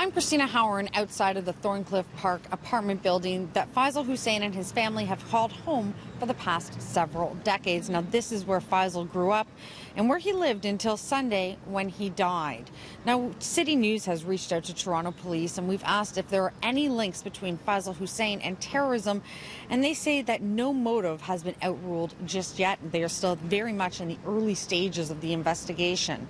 I'm Christina Howard outside of the Thorncliffe Park apartment building that Faisal Hussain and his family have called home for the past several decades. Now, this is where Faisal grew up and where he lived until Sunday when he died. Now, City News has reached out to Toronto police and we've asked if there are any links between Faisal Hussain and terrorism, and they say that no motive has been outruled just yet. They are still very much in the early stages of the investigation.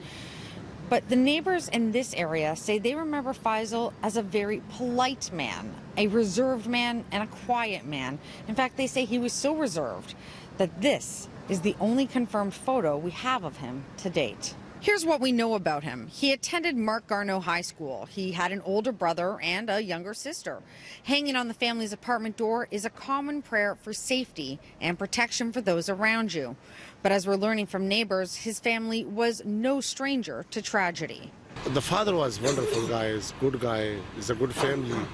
But the neighbors in this area say they remember Faisal as a very polite man, a reserved man, and a quiet man. In fact, they say he was so reserved that this is the only confirmed photo we have of him to date. Here's what we know about him. He attended Mark Garneau High School. He had an older brother and a younger sister. Hanging on the family's apartment door is a common prayer for safety and protection for those around you. But as we're learning from neighbors, his family was no stranger to tragedy. The father was a wonderful guy, is a good guy, is a good family,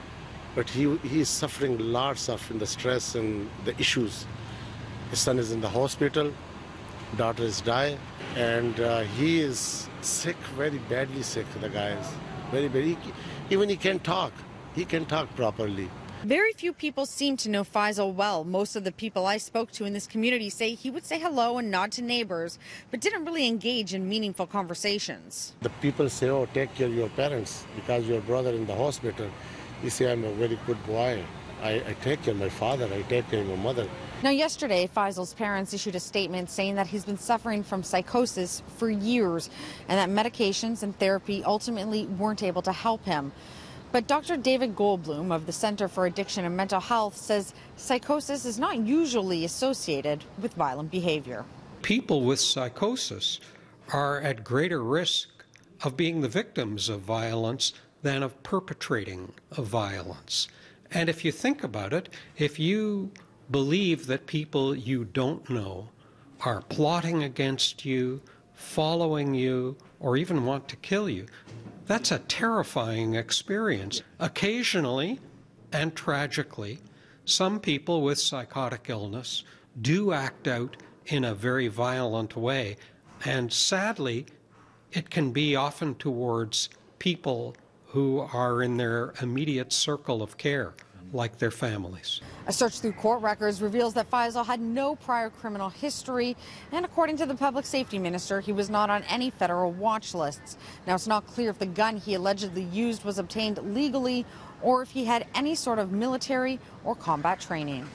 but he is suffering lots of the stress and the issues. His son is in the hospital, daughter is dying, and he is sick, very badly sick, the guy is very, even he can't talk properly. Very few people seem to know Faisal well. Most of the people I spoke to in this community say he would say hello and nod to neighbors, but didn't really engage in meaningful conversations. The people say, oh, take care of your parents because your brother in the hospital. He say, I'm a very good boy. I take care of my father, I take care of my mother. Now, yesterday, Faisal's parents issued a statement saying that he's been suffering from psychosis for years and that medications and therapy ultimately weren't able to help him. But Dr. David Goldblum of the Center for Addiction and Mental Health says psychosis is not usually associated with violent behavior. People with psychosis are at greater risk of being the victims of violence than of perpetrating of violence. And if you think about it, if you believe that people you don't know are plotting against you, following you, or even want to kill you, that's a terrifying experience. Occasionally, and tragically, some people with psychotic illness do act out in a very violent way. And sadly, it can be often towards people who are in their immediate circle of care, like their families. A search through court records reveals that Faisal had no prior criminal history, and according to the public safety minister, he was not on any federal watch lists. Now, it's not clear if the gun he allegedly used was obtained legally or if he had any sort of military or combat training.